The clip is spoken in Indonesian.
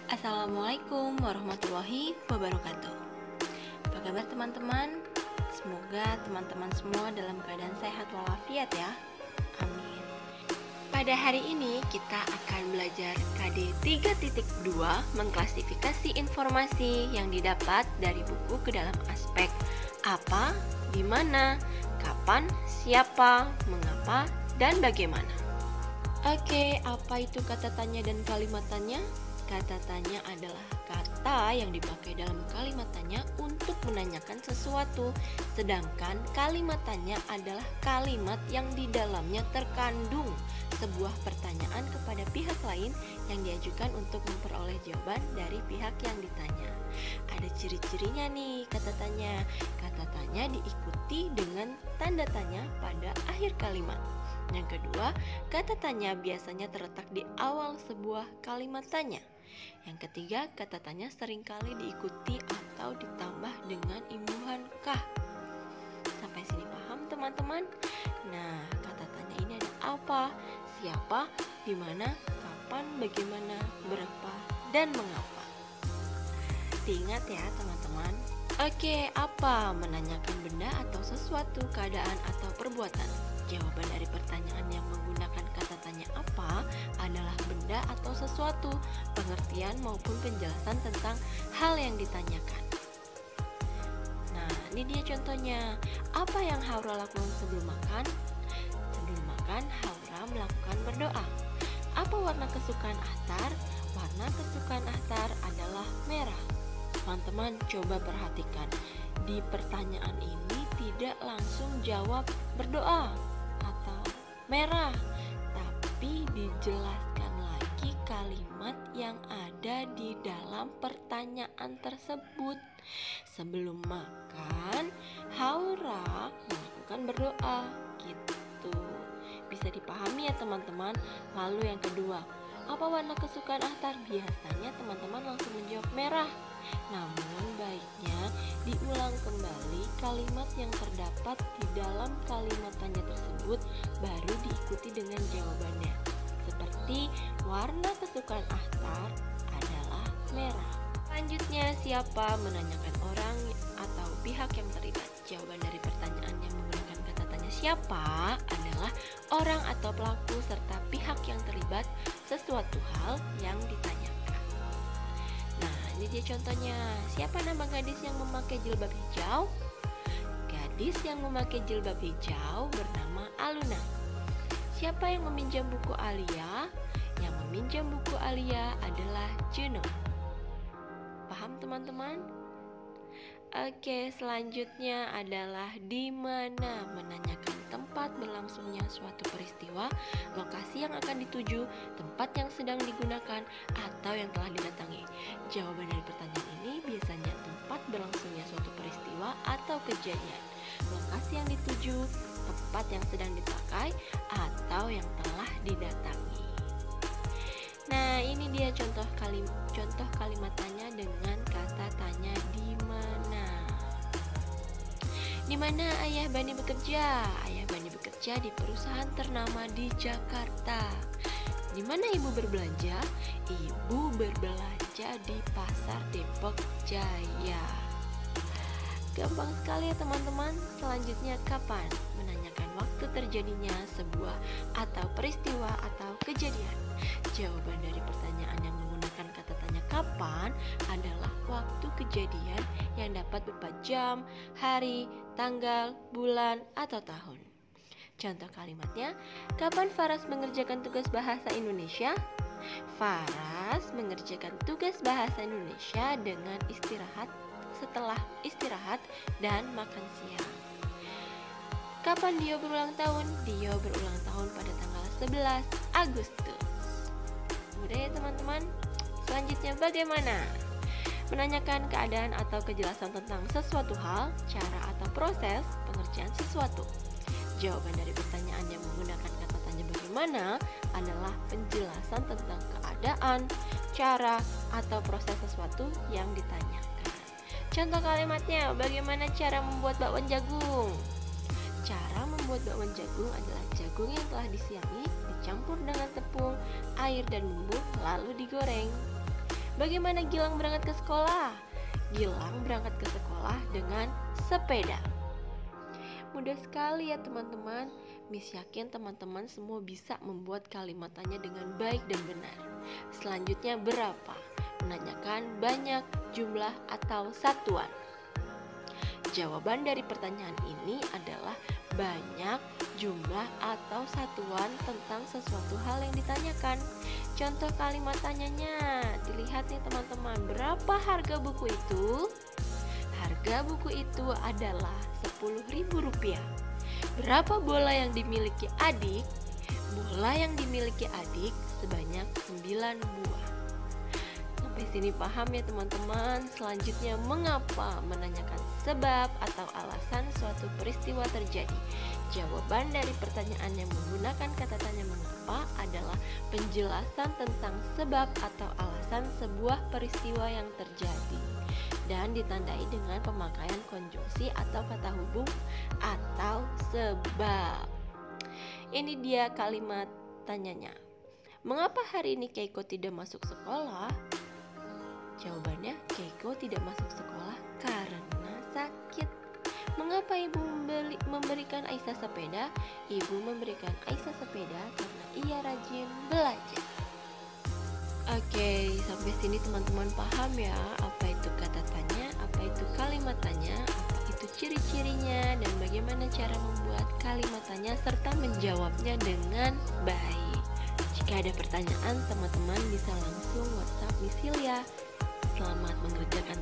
Assalamualaikum warahmatullahi wabarakatuh. Apa kabar teman-teman? Semoga teman-teman semua dalam keadaan sehat walafiat ya. Amin. Pada hari ini kita akan belajar KD 3.2 mengklasifikasi informasi yang didapat dari buku ke dalam aspek apa, di mana, kapan, siapa, mengapa, dan bagaimana. Oke, apa itu kata tanya dan kalimat tanya? Kata tanya adalah kata yang dipakai dalam kalimat tanya untuk menanyakan sesuatu, sedangkan kalimat tanya adalah kalimat yang di dalamnya terkandung sebuah pertanyaan kepada pihak lain yang diajukan untuk memperoleh jawaban dari pihak yang ditanya. Ada ciri-cirinya nih kata tanya. Kata tanya diikuti dengan tanda tanya pada akhir kalimat. Yang kedua, kata tanya biasanya terletak di awal sebuah kalimat tanya. Yang ketiga, kata tanya seringkali diikuti atau ditambah dengan imbuhan kah. Sampai sini paham teman-teman? Nah, kata tanya ini ada apa, siapa, di mana, kapan, bagaimana, berapa, dan mengapa. Diingat ya teman-teman. Oke, apa? Menanyakan benda atau sesuatu, keadaan atau perbuatan. Jawaban dari pertanyaan yang menggunakan kata tanya apa adalah benda atau sesuatu, pengertian maupun penjelasan tentang hal yang ditanyakan. Nah, ini dia contohnya. Apa yang Haura lakukan sebelum makan? Sebelum makan, Haura melakukan berdoa. Apa warna kesukaan Ahtar? Warna kesukaan Ahtar adalah merah. Teman-teman, coba perhatikan. Di pertanyaan ini tidak langsung jawab berdoa atau merah, tapi dijelaskan lagi kalimat yang ada di dalam pertanyaan tersebut. Sebelum makan, Haura melakukan berdoa gitu. Bisa dipahami ya teman-teman. Lalu yang kedua, apa warna kesukaan Ahtar? Biasanya teman-teman langsung menjawab merah. Namun baiknya diulang kembali kalimat yang terdapat di dalam kalimat tanya tersebut, baru diikuti dengan jawabannya. Seperti warna kesukaan Ahtar adalah merah. Selanjutnya, siapa? Menanyakan orang atau pihak yang terlibat. Jawaban dari pertanyaan yang menggunakan kata tanya siapa adalah orang atau pelaku serta pihak yang terlibat sesuatu hal yang ditanyakan. Nah, ini dia contohnya. Siapa nama gadis yang memakai jilbab hijau? Gadis yang memakai jilbab hijau bernama Aluna. Siapa yang meminjam buku Alia? Yang meminjam buku Alia adalah Juno. Paham teman-teman? Oke, selanjutnya adalah di mana, menanyakan tempat berlangsungnya suatu peristiwa, lokasi yang akan dituju, tempat yang sedang digunakan, atau yang telah didatangi. Jawaban dari pertanyaan ini biasanya tempat berlangsungnya suatu peristiwa atau kejadian, lokasi yang dituju, tempat yang sedang dipakai, atau yang telah didatangi. Nah, ini dia contoh kalimat tanya dengan kata tanya di mana. Di mana ayah Bani bekerja? Ayah Bani bekerja di perusahaan ternama di Jakarta. Di mana ibu berbelanja? Ibu berbelanja di Pasar Depok Jaya. Gampang sekali ya teman-teman. Selanjutnya, kapan? Menanyakan waktu terjadinya sebuah atau peristiwa atau kejadian. Jawaban dari pertanyaan yang menggunakan kata tanya kapan adalah waktu kejadian yang dapat berupa jam, hari, tanggal, bulan, atau tahun. Contoh kalimatnya, kapan Faras mengerjakan tugas bahasa Indonesia? Faras mengerjakan tugas bahasa Indonesia dengan istirahat setelah istirahat dan makan siang. Kapan Dio berulang tahun? Dio berulang tahun pada tanggal 11 Agustus. Mudah ya teman-teman. Selanjutnya bagaimana? Menanyakan keadaan atau kejelasan tentang sesuatu hal, cara atau proses pengerjaan sesuatu. Jawaban dari pertanyaan yang menggunakan kata tanya bagaimana adalah penjelasan tentang keadaan, cara, atau proses sesuatu yang ditanyakan. Contoh kalimatnya, bagaimana cara membuat bakwan jagung? Cara membuat bakwan jagung adalah jagung yang telah disiangi, dicampur dengan tepung, air, dan bumbu, lalu digoreng. Bagaimana Gilang berangkat ke sekolah? Gilang berangkat ke sekolah dengan sepeda. Mudah sekali ya teman-teman. Miss yakin teman-teman semua bisa membuat kalimat tanya dengan baik dan benar. Selanjutnya berapa? Menanyakan banyak, jumlah, atau satuan. Jawaban dari pertanyaan ini adalah banyak, jumlah, atau satuan tentang sesuatu hal yang ditanyakan. Contoh kalimat tanyanya, dilihat nih teman-teman, berapa harga buku itu? Harga buku itu adalah Rp10.000. Berapa bola yang dimiliki adik? Bola yang dimiliki adik sebanyak 9 buah. Sampai sini paham ya teman-teman? Selanjutnya, mengapa? Menanyakan sebab atau alasan suatu peristiwa terjadi. Jawaban dari pertanyaan yang menggunakan kata tanya mengapa adalah penjelasan tentang sebab atau alasan sebuah peristiwa yang terjadi, dan ditandai dengan pemakaian konjungsi atau kata hubung atau sebab. Ini dia kalimat tanyanya. Mengapa hari ini Keiko tidak masuk sekolah? Jawabannya, Keiko tidak masuk sekolah karena sakit. Mengapa ibu memberikan Aisyah sepeda? Ibu memberikan Aisyah sepeda karena ia rajin belajar. Oke, sampai sini teman-teman paham ya apa itu kata tanya, apa itu kalimat tanya, apa itu ciri-cirinya, dan bagaimana cara membuat kalimat tanya serta menjawabnya dengan baik. Jika ada pertanyaan, teman-teman bisa langsung WhatsApp Miss Hilya. Selamat mengerjakan